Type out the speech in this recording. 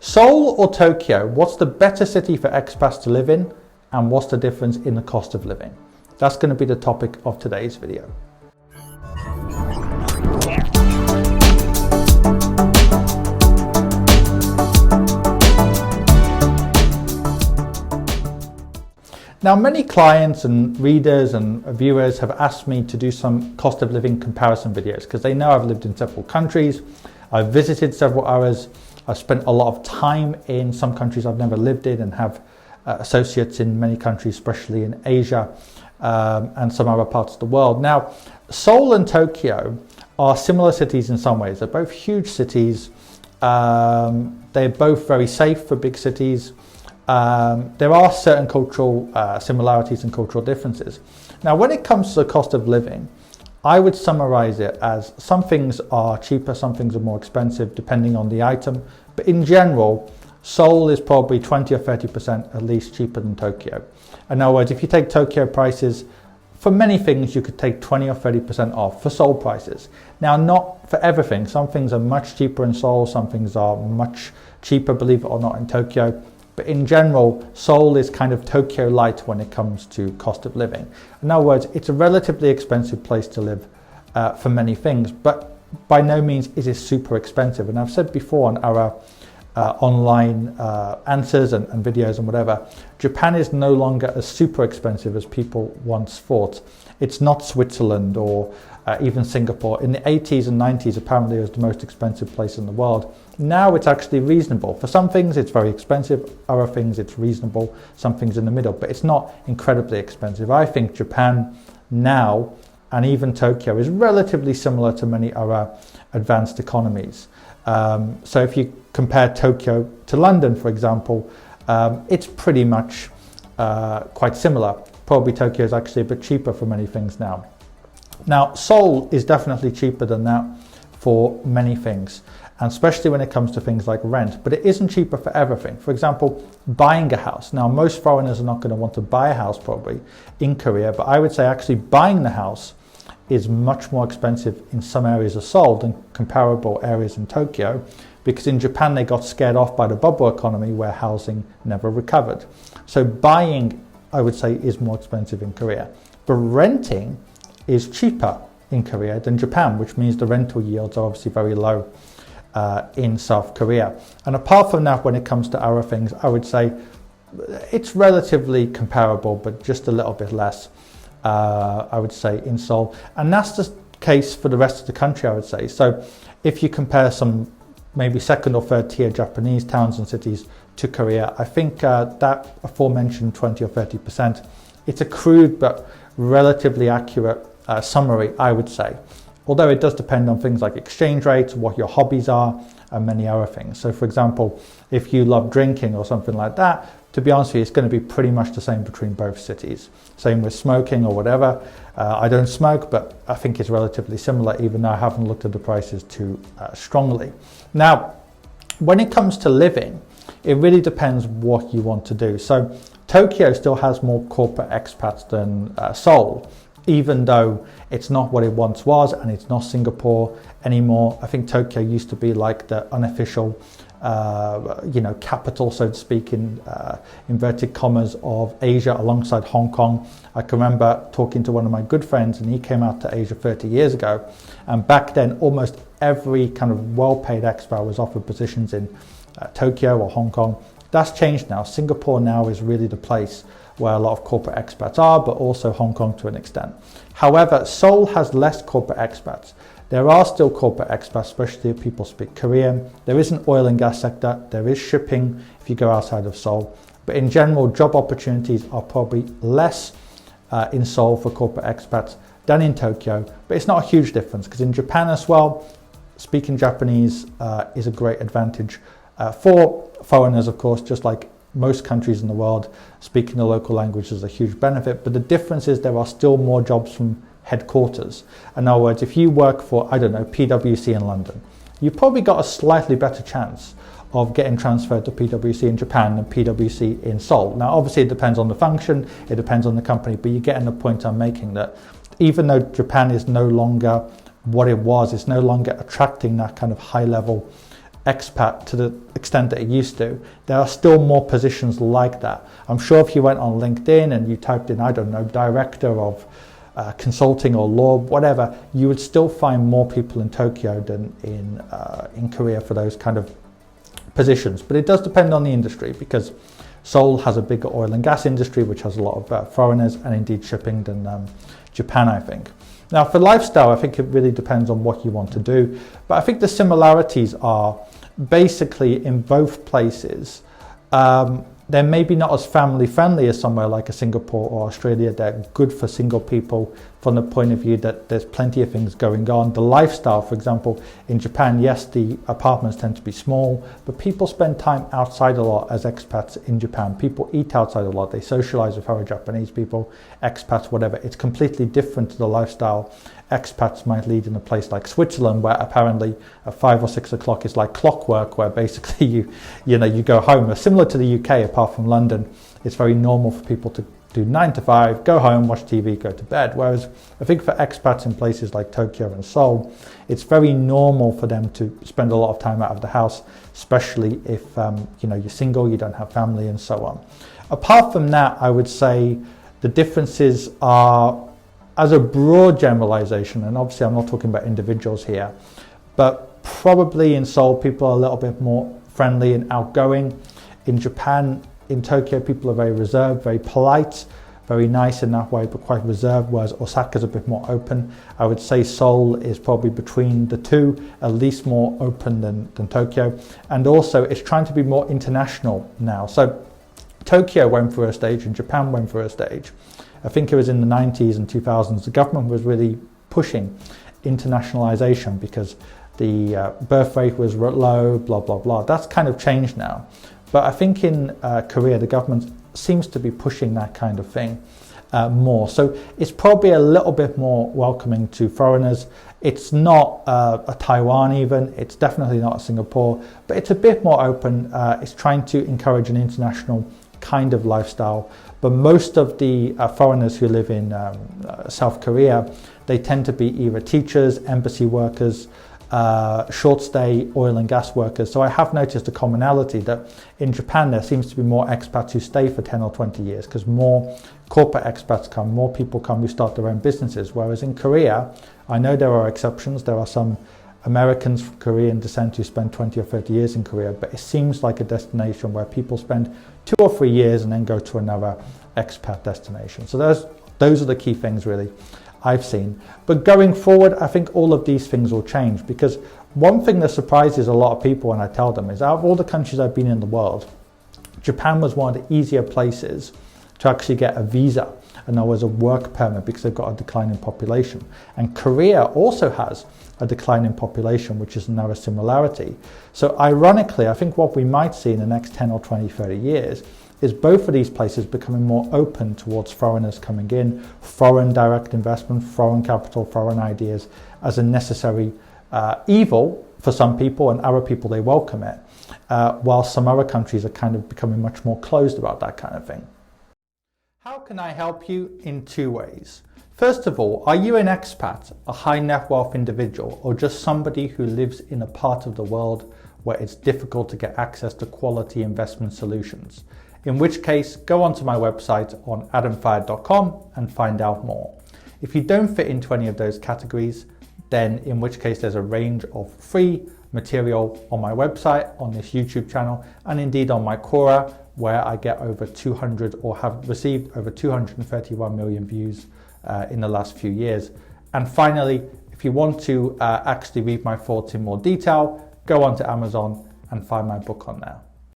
Seoul or Tokyo, what's the better city for expats to live in, and what's the difference in the cost of living? That's going to be the topic of today's video. Now, many clients and readers and viewers have asked me to do some cost of living comparison videos because they know I've lived in several countries, I've visited several areas, I've spent a lot of time in some countries I've never lived in and have associates in many countries, especially in Asia and some other parts of the world. Now, Seoul and Tokyo are similar cities in some ways. They're both huge cities. They're both very safe for big cities. There are certain cultural similarities and cultural differences. Now, when it comes to the cost of living, I would summarize it as some things are cheaper, some things are more expensive depending on the item. But in general, Seoul is probably 20 or 30% at least cheaper than Tokyo. In other words, if you take Tokyo prices, for many things you could take 20 or 30% off for Seoul prices. Now, not for everything. Some things are much cheaper in Seoul, some things are much cheaper, believe it or not, in Tokyo. But in general, Seoul is kind of Tokyo light when it comes to cost of living. In other words, it's a relatively expensive place to live for many things, but by no means is it super expensive. And I've said before on our online answers and videos and whatever, Japan is no longer as super expensive as people once thought. It's not Switzerland or even Singapore. In the 80s and 90s, apparently it was the most expensive place in the world. Now it's actually reasonable. For some things it's very expensive, other things it's reasonable, some things in the middle, but it's not incredibly expensive. I think Japan now, and even Tokyo, is relatively similar to many other advanced economies. So if you compare Tokyo to London, for example, it's pretty much quite similar. Probably Tokyo is actually a bit cheaper for many things now. Now, Seoul is definitely cheaper than that for many things, and especially when it comes to things like rent, but it isn't cheaper for everything. For example, buying a house. Now, most foreigners are not going to want to buy a house probably in Korea, but I would say actually buying the house is much more expensive in some areas of Seoul than comparable areas in Tokyo, because in Japan they got scared off by the bubble economy where housing never recovered. So buying, I would say, is more expensive in Korea. But renting is cheaper in Korea than Japan, which means the rental yields are obviously very low in South Korea. And apart from that, when it comes to other things, I would say it's relatively comparable, but just a little bit less, I would say, in Seoul. And that's the case for the rest of the country, I would say. So if you compare some maybe second or third tier Japanese towns and cities to Korea, I think that aforementioned 20 or 30%, it's a crude but relatively accurate summary, I would say. Although it does depend on things like exchange rates, what your hobbies are, and many other things. So for example, if you love drinking or something like that, to be honest with you, it's going to be pretty much the same between both cities. Same with smoking or whatever. I don't smoke, but I think it's relatively similar, even though I haven't looked at the prices too strongly. Now, when it comes to living, it really depends what you want to do. So Tokyo still has more corporate expats than Seoul, even though it's not what it once was and it's not Singapore anymore. I think Tokyo used to be like the unofficial capital, so to speak, in inverted commas, of Asia alongside Hong Kong. I can remember talking to one of my good friends, and he came out to Asia 30 years ago, and back then almost every kind of well-paid expat was offered positions in Tokyo or Hong Kong. That's changed now. Singapore now is really the place where a lot of corporate expats are, but also Hong Kong to an extent. However, Seoul has less corporate expats. There are still corporate expats, especially if people speak Korean. There is an oil and gas sector. There is shipping if you go outside of Seoul. But in general, job opportunities are probably less in Seoul for corporate expats than in Tokyo. But it's not a huge difference, because in Japan as well, speaking Japanese is a great advantage for foreigners, of course, just like most countries in the world. Speaking the local language is a huge benefit. But the difference is there are still more jobs from headquarters. In other words, if you work for, I don't know, PwC in London, you've probably got a slightly better chance of getting transferred to PwC in Japan than PwC in Seoul. Now, obviously, it depends on the function, it depends on the company, but you're getting the point I'm making, that even though Japan is no longer what it was, it's no longer attracting that kind of high-level expat to the extent that it used to. There are still more positions like that. I'm sure if you went on LinkedIn and you typed in, I don't know, director of consulting or law, whatever, you would still find more people in Tokyo than in Korea for those kind of positions. But it does depend on the industry, because Seoul has a bigger oil and gas industry, which has a lot of foreigners, and indeed shipping, than Japan, I think. Now, for lifestyle, I think it really depends on what you want to do. But I think the similarities are basically in both places. They're maybe not as family friendly as somewhere like a Singapore or Australia. They're good for single people from the point of view that there's plenty of things going on. The lifestyle, for example, in Japan, yes, the apartments tend to be small, but people spend time outside a lot as expats in Japan. People eat outside a lot. They socialize with other Japanese people, expats, whatever. It's completely different to the lifestyle expats might lead in a place like Switzerland, where apparently at 5 or 6 o'clock is like clockwork, where basically you go home. Similar to the UK, apart from London, it's very normal for people to do 9 to 5, go home, watch TV, go to bed. Whereas I think for expats in places like Tokyo and Seoul, it's very normal for them to spend a lot of time out of the house, especially if you're single, you don't have family, and so on. Apart from that, I would say the differences are, as a broad generalization, and obviously I'm not talking about individuals here, but probably in Seoul people are a little bit more friendly and outgoing. In Japan, in Tokyo, people are very reserved, very polite, very nice in that way, but quite reserved, whereas Osaka's a bit more open. I would say Seoul is probably between the two, at least more open than Tokyo. And also it's trying to be more international now. So Tokyo went through a stage and Japan went through a stage. I think it was in the 90s and 2000s, the government was really pushing internationalization because the birth rate was low, blah, blah, blah. That's kind of changed now. But I think in Korea, the government seems to be pushing that kind of thing more. So it's probably a little bit more welcoming to foreigners. It's not a Taiwan even, it's definitely not a Singapore, but it's a bit more open. It's trying to encourage an international kind of lifestyle. But most of the foreigners who live in South Korea, they tend to be either teachers, embassy workers, short stay oil and gas workers. So I have noticed a commonality that in Japan there seems to be more expats who stay for 10 or 20 years because more corporate expats come, more people come who start their own businesses. Whereas in Korea, I know there are exceptions. There are some Americans from Korean descent who spend 20 or 30 years in Korea, but it seems like a destination where people spend 2 or 3 years and then go to another expat destination. So those are the key things really I've seen. But going forward, I think all of these things will change, because one thing that surprises a lot of people when I tell them is, out of all the countries I've been in the world, Japan was one of the easier places to actually get a visa and there was a work permit because they've got a decline in population. And Korea also has a decline in population, which is another similarity. So ironically, I think what we might see in the next 10 or 20, 30 years is both of these places becoming more open towards foreigners coming in, foreign direct investment, foreign capital, foreign ideas as a necessary evil for some people, and other people, they welcome it, while some other countries are kind of becoming much more closed about that kind of thing. How can I help you? In 2 ways. First of all, are you an expat, a high net wealth individual, or just somebody who lives in a part of the world where it's difficult to get access to quality investment solutions? In which case, go onto my website on adamfayed.com and find out more. If you don't fit into any of those categories, then in which case there's a range of free material on my website, on this YouTube channel, and indeed on my Quora, where I get over 200 or have received over 231 million views in the last few years. And finally, if you want to actually read my thoughts in more detail, go onto Amazon and find my book on there.